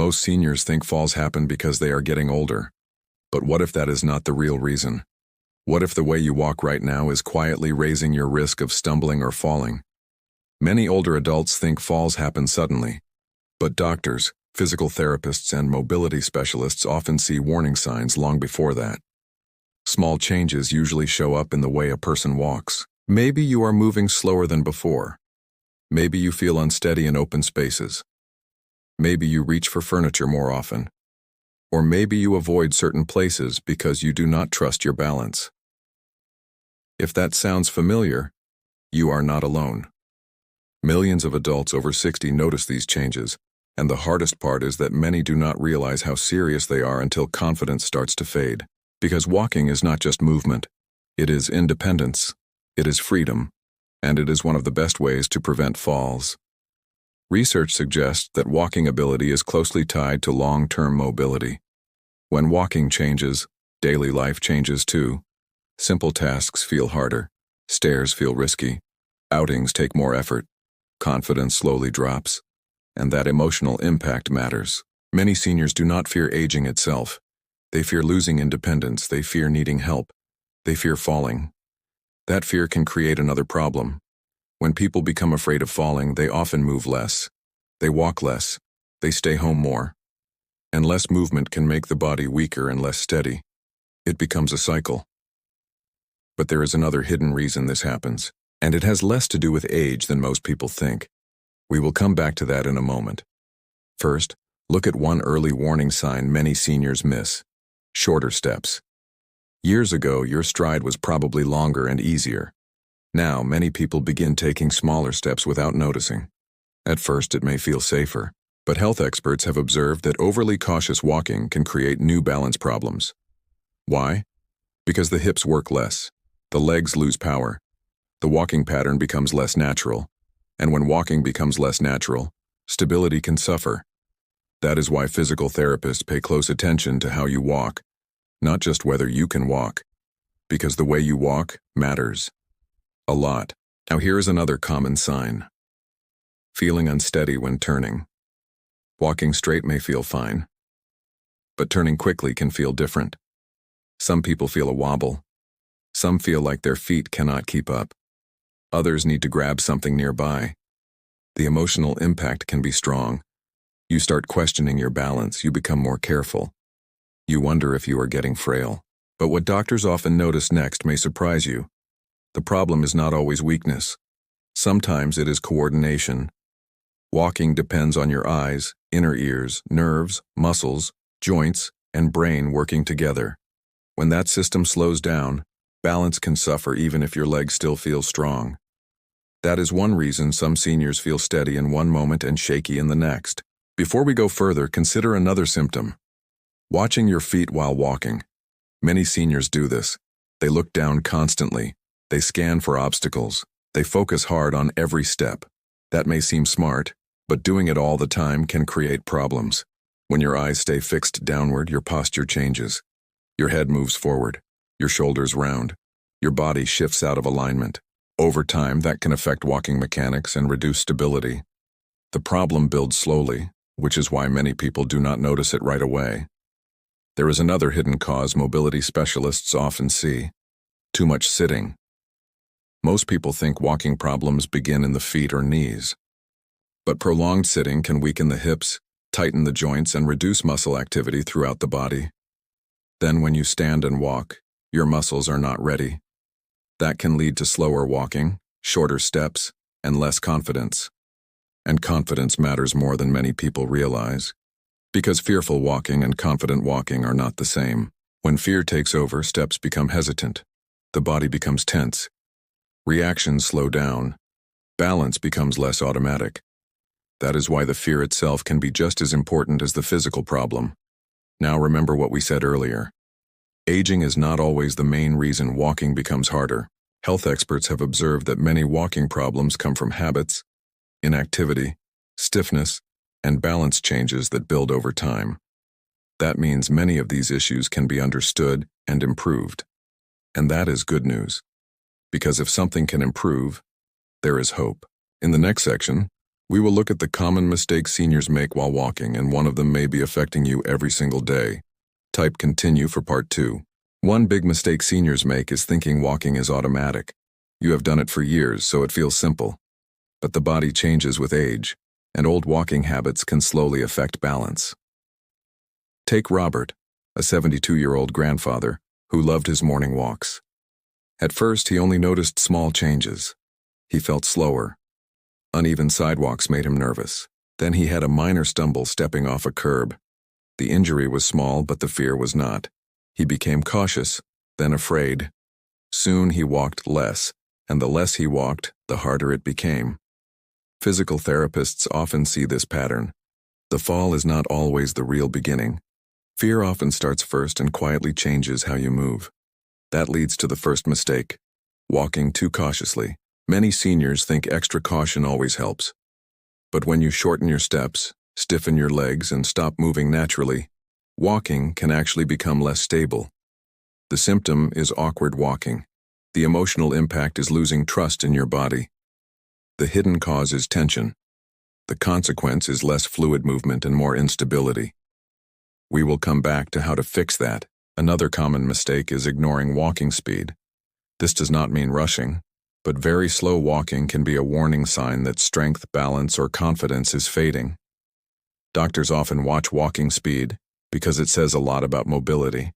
Most seniors think falls happen because they are getting older. But what if that is not the real reason? What if the way you walk right now is quietly raising your risk of stumbling or falling? Many older adults think falls happen suddenly, but doctors, physical therapists, and mobility specialists often see warning signs long before that. Small changes usually show up in the way a person walks. Maybe you are moving slower than before. Maybe you feel unsteady in open spaces. Maybe you reach for furniture more often. Or maybe you avoid certain places because you do not trust your balance. If that sounds familiar, you are not alone. Millions of adults over 60 notice these changes, and the hardest part is that many do not realize how serious they are until confidence starts to fade. Because walking is not just movement, it is independence, it is freedom, and it is one of the best ways to prevent falls. Research suggests that walking ability is closely tied to long-term mobility. When walking changes, daily life changes too. Simple tasks feel harder, stairs feel risky, outings take more effort, confidence slowly drops, and that emotional impact matters. Many seniors do not fear aging itself. They fear losing independence, they fear needing help, they fear falling. That fear can create another problem. When people become afraid of falling, they often move less. They walk less. They stay home more. And less movement can make the body weaker and less steady. It becomes a cycle. But there is another hidden reason this happens, and it has less to do with age than most people think. We will come back to that in a moment. First, look at one early warning sign many seniors miss: shorter steps. Years ago, your stride was probably longer and easier. Now, many people begin taking smaller steps without noticing. At first, it may feel safer, but health experts have observed that overly cautious walking can create new balance problems. Why? Because the hips work less, the legs lose power, the walking pattern becomes less natural, and when walking becomes less natural, stability can suffer. That is why physical therapists pay close attention to how you walk, not just whether you can walk, because the way you walk matters a lot. Now here is another common sign: feeling unsteady when turning. Walking straight may feel fine, but turning quickly can feel different. Some people feel a wobble. Some feel like their feet cannot keep up. Others need to grab something nearby. The emotional impact can be strong. You start questioning your balance, you become more careful. You wonder if you are getting frail. But what doctors often notice next may surprise you. The problem is not always weakness. Sometimes it is coordination. Walking depends on your eyes, inner ears, nerves, muscles, joints, and brain working together. When that system slows down, balance can suffer even if your legs still feel strong. That is one reason some seniors feel steady in one moment and shaky in the next. Before we go further, consider another symptom: watching your feet while walking. Many seniors do this. They look down constantly. They scan for obstacles. They focus hard on every step. That may seem smart, but doing it all the time can create problems. When your eyes stay fixed downward, your posture changes. Your head moves forward. Your shoulders round. Your body shifts out of alignment. Over time, that can affect walking mechanics and reduce stability. The problem builds slowly, which is why many people do not notice it right away. There is another hidden cause mobility specialists often see: too much sitting. Most people think walking problems begin in the feet or knees. But prolonged sitting can weaken the hips, tighten the joints, and reduce muscle activity throughout the body. Then when you stand and walk, your muscles are not ready. That can lead to slower walking, shorter steps, and less confidence. And confidence matters more than many people realize. Because fearful walking and confident walking are not the same. When fear takes over, steps become hesitant. The body becomes tense. Reactions slow down. Balance becomes less automatic. That is why the fear itself can be just as important as the physical problem. Now remember what we said earlier. Aging is not always the main reason walking becomes harder. Health experts have observed that many walking problems come from habits, inactivity, stiffness, and balance changes that build over time. That means many of these issues can be understood and improved. And that is good news. Because if something can improve, there is hope. In the next section, We will look at the common mistakes seniors make while walking, and one of them may be affecting you every single day. Type continue for part 2. One big mistake seniors make is thinking walking is automatic. You have done it for years, so it feels simple. But the body changes with age, and old walking habits can slowly affect balance. Take Robert, a 72-year-old grandfather who loved his morning walks. At first, he only noticed small changes. He felt slower. Uneven sidewalks made him nervous. Then he had a minor stumble stepping off a curb. The injury was small, but the fear was not. He became cautious, then afraid. Soon he walked less, and the less he walked, the harder it became. Physical therapists often see this pattern. The fall is not always the real beginning. Fear often starts first and quietly changes how you move. That leads to the first mistake: walking too cautiously. Many seniors think extra caution always helps. But when you shorten your steps, stiffen your legs, and stop moving naturally, walking can actually become less stable. The symptom is awkward walking. The emotional impact is losing trust in your body. The hidden cause is tension. The consequence is less fluid movement and more instability. We will come back to how to fix that. Another common mistake is ignoring walking speed. This does not mean rushing, but very slow walking can be a warning sign that strength, balance, or confidence is fading. Doctors often watch walking speed because it says a lot about mobility.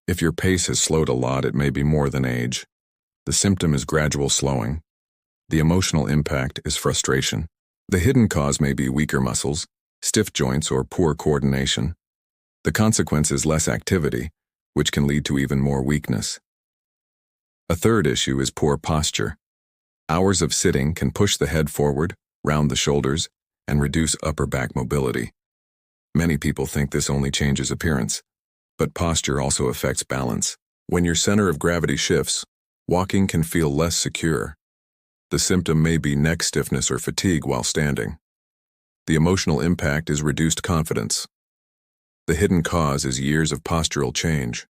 If your pace has slowed a lot, it may be more than age. The symptom is gradual slowing. The emotional impact is frustration. The hidden cause may be weaker muscles, stiff joints, or poor coordination. The consequence is less activity, which can lead to even more weakness. A third issue is poor posture. Hours of sitting can push the head forward, round the shoulders, and reduce upper back mobility. Many people think this only changes appearance, but posture also affects balance. When your center of gravity shifts, walking can feel less secure. The symptom may be neck stiffness or fatigue while standing. The emotional impact is reduced confidence. The hidden cause is years of postural change.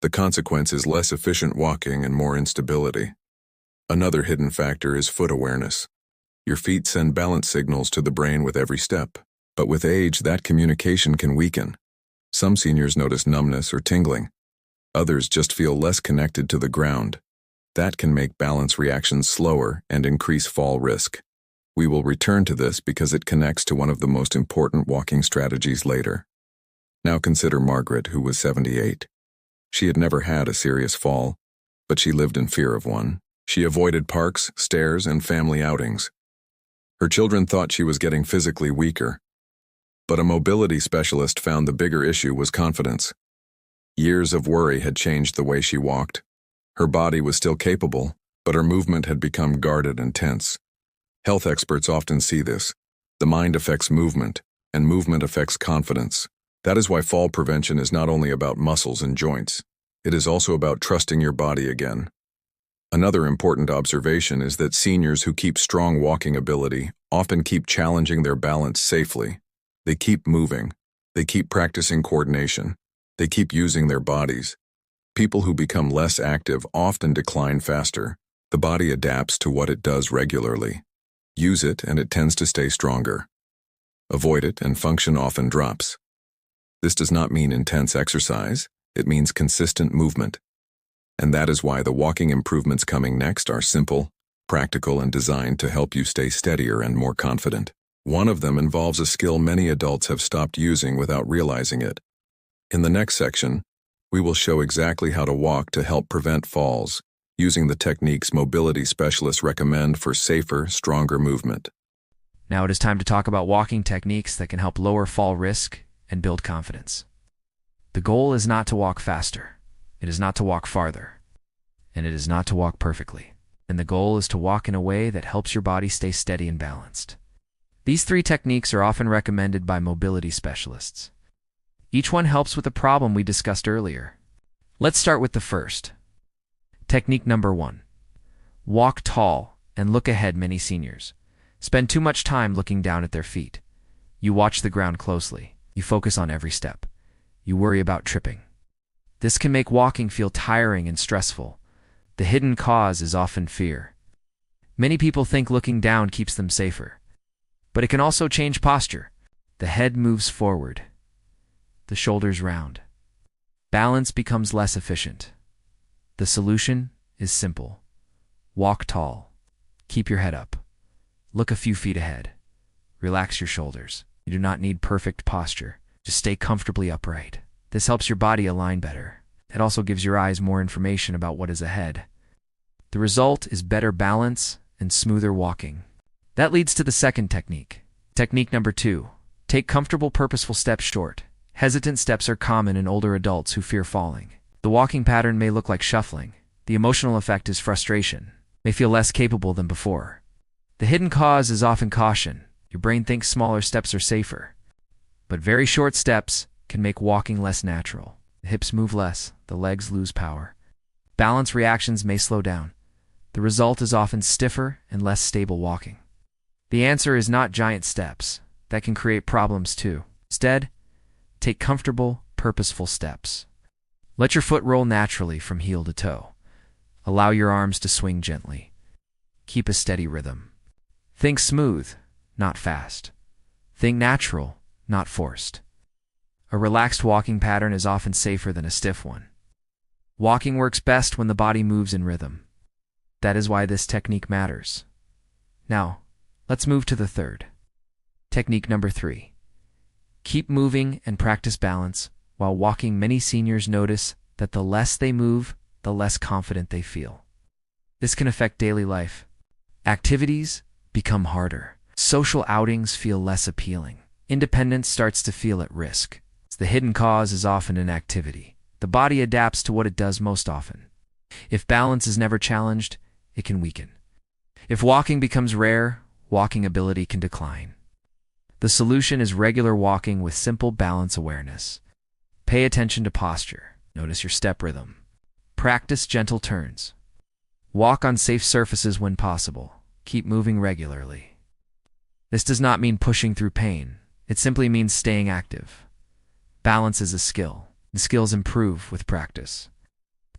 The consequence is less efficient walking and more instability. Another hidden factor is foot awareness. Your feet send balance signals to the brain with every step, but with age, that communication can weaken. Some seniors notice numbness or tingling. Others just feel less connected to the ground. That can make balance reactions slower and increase fall risk. We will return to this because it connects to one of the most important walking strategies later. Now consider Margaret, who was 78. She had never had a serious fall, but she lived in fear of one. She avoided parks, stairs, and family outings. Her children thought she was getting physically weaker. But a mobility specialist found the bigger issue was confidence. Years of worry had changed the way she walked. Her body was still capable, but her movement had become guarded and tense. Health experts often see this. The mind affects movement, and movement affects confidence. That is why fall prevention is not only about muscles and joints. It is also about trusting your body again. Another important observation is that seniors who keep strong walking ability often keep challenging their balance safely. They keep moving. They keep practicing coordination. They keep using their bodies. People who become less active often decline faster. The body adapts to what it does regularly. Use it and it tends to stay stronger. Avoid it and function often drops. This does not mean intense exercise, it means consistent movement. And that is why the walking improvements coming next are simple, practical, and designed to help you stay steadier and more confident. One of them involves a skill many adults have stopped using without realizing it. In the next section, we will show exactly how to walk to help prevent falls, using the techniques mobility specialists recommend for safer, stronger movement. Now it is time to talk about walking techniques that can help lower fall risk and build confidence. The goal is not to walk faster. It is not to walk farther. And it is not to walk perfectly. And the goal is to walk in a way that helps your body stay steady and balanced. These 3 techniques are often recommended by mobility specialists. Each one helps with the problem we discussed earlier. Let's start with the first. Technique number 1. Walk tall and look ahead. Many seniors spend too much time looking down at their feet. You watch the ground closely. You focus on every step. You worry about tripping. This can make walking feel tiring and stressful. The hidden cause is often fear. Many people think looking down keeps them safer. But it can also change posture. The head moves forward, the shoulders round. Balance becomes less efficient. The solution is simple. Walk tall. Keep your head up. Look a few feet ahead. Relax your shoulders. You do not need perfect posture. Just stay comfortably upright. This helps your body align better. It also gives your eyes more information about what is ahead. The result is better balance and smoother walking. That leads to the second technique. Technique number 2. Take comfortable, purposeful steps short. Hesitant steps are common in older adults who fear falling. The walking pattern may look like shuffling. The emotional effect is frustration. May feel less capable than before. The hidden cause is often caution. Your brain thinks smaller steps are safer. But very short steps can make walking less natural. The hips move less, the legs lose power. Balance reactions may slow down. The result is often stiffer and less stable walking. The answer is not giant steps. That can create problems too. Instead, take comfortable, purposeful steps. Let your foot roll naturally from heel to toe. Allow your arms to swing gently. Keep a steady rhythm. Think smooth, not fast. Think natural, not forced. A relaxed walking pattern is often safer than a stiff one. Walking works best when the body moves in rhythm. That is why this technique matters. Now, let's move to the third. Technique number 3. Keep moving and practice balance. While walking, many seniors notice that the less they move, the less confident they feel. This can affect daily life. Activities become harder. Social outings feel less appealing. Independence starts to feel at risk. The hidden cause is often inactivity. The body adapts to what it does most often. If balance is never challenged, it can weaken. If walking becomes rare, walking ability can decline. The solution is regular walking with simple balance awareness. Pay attention to posture. Notice your step rhythm. Practice gentle turns. Walk on safe surfaces when possible. Keep moving regularly. This does not mean pushing through pain. It simply means staying active. Balance is a skill, and skills improve with practice.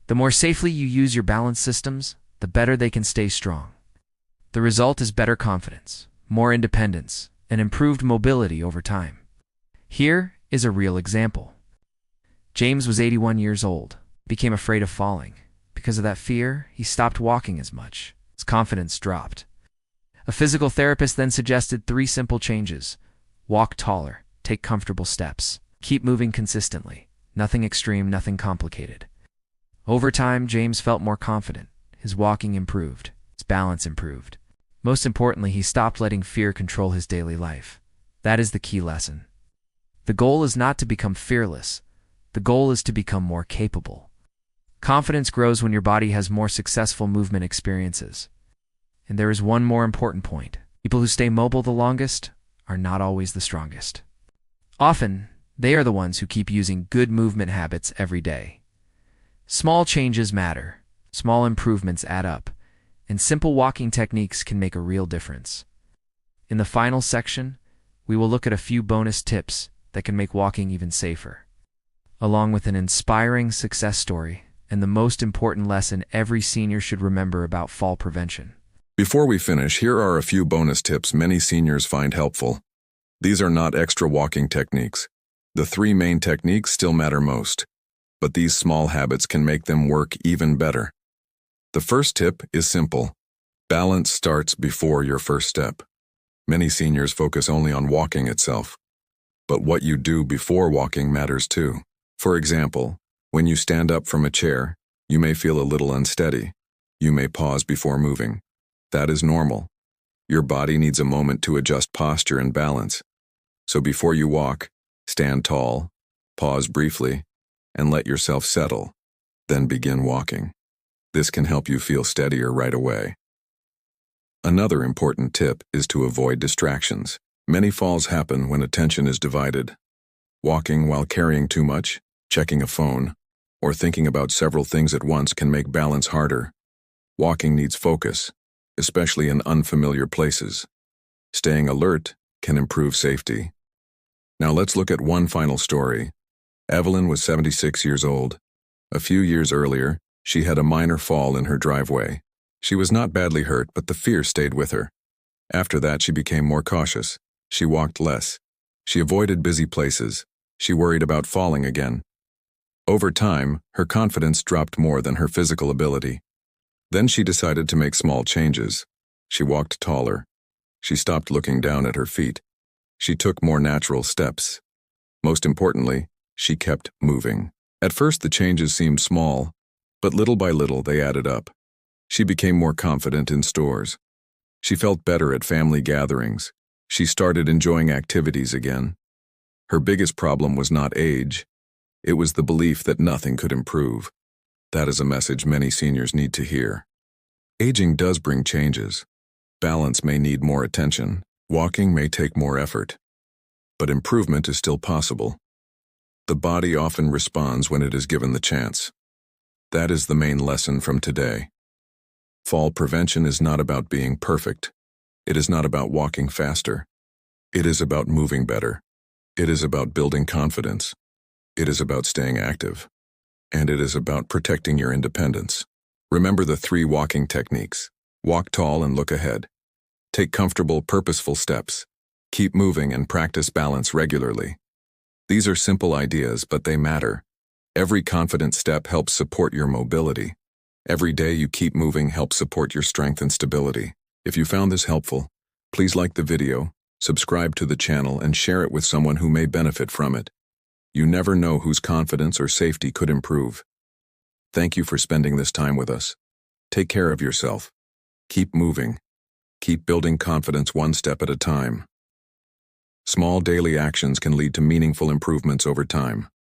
The more safely you use your balance systems, the better they can stay strong. The result is better confidence, more independence, and improved mobility over time. Here is a real example. James was 81 years old, became afraid of falling. Because of that fear, he stopped walking as much. His confidence dropped. A physical therapist then suggested 3 simple changes. Walk taller, take comfortable steps. Keep moving consistently. Nothing extreme, nothing complicated. Over time, James felt more confident. His walking improved. His balance improved. Most importantly, he stopped letting fear control his daily life. That is the key lesson. The goal is not to become fearless. The goal is to become more capable. Confidence grows when your body has more successful movement experiences. And there is one more important point. People who stay mobile the longest are not always the strongest. Often, they are the ones who keep using good movement habits every day. Small changes matter, small improvements add up, and simple walking techniques can make a real difference. In the final section, we will look at a few bonus tips that can make walking even safer, along with an inspiring success story and the most important lesson every senior should remember about fall prevention. Before we finish, here are a few bonus tips many seniors find helpful. These are not extra walking techniques. The 3 main techniques still matter most, but these small habits can make them work even better. The first tip is simple. Balance starts before your first step. Many seniors focus only on walking itself, but what you do before walking matters too. For example, when you stand up from a chair, you may feel a little unsteady. You may pause before moving. That is normal. Your body needs a moment to adjust posture and balance. So before you walk, stand tall, pause briefly, and let yourself settle. Then begin walking. This can help you feel steadier right away. Another important tip is to avoid distractions. Many falls happen when attention is divided. Walking while carrying too much, checking a phone, or thinking about several things at once can make balance harder. Walking needs focus, especially in unfamiliar places. Staying alert can improve safety. Now let's look at one final story. Evelyn was 76 years old. A few years earlier, she had a minor fall in her driveway. She was not badly hurt, but the fear stayed with her. After that, she became more cautious. She walked less. She avoided busy places. She worried about falling again. Over time, her confidence dropped more than her physical ability. Then she decided to make small changes. She walked taller. She stopped looking down at her feet. She took more natural steps. Most importantly, she kept moving. At first, the changes seemed small, but little by little they added up. She became more confident in stores. She felt better at family gatherings. She started enjoying activities again. Her biggest problem was not age. It was the belief that nothing could improve. That is a message many seniors need to hear. Aging does bring changes. Balance may need more attention. Walking may take more effort. But improvement is still possible. The body often responds when it is given the chance. That is the main lesson from today. Fall prevention is not about being perfect. It is not about walking faster. It is about moving better. It is about building confidence. It is about staying active. And it is about protecting your independence. Remember the 3 walking techniques. Walk tall and look ahead. Take comfortable, purposeful steps. Keep moving and practice balance regularly. These are simple ideas, but they matter. Every confident step helps support your mobility. Every day you keep moving helps support your strength and stability. If you found this helpful, please like the video, subscribe to the channel, and share it with someone who may benefit from it. You never know whose confidence or safety could improve. Thank you for spending this time with us. Take care of yourself. Keep moving. Keep building confidence one step at a time. Small daily actions can lead to meaningful improvements over time.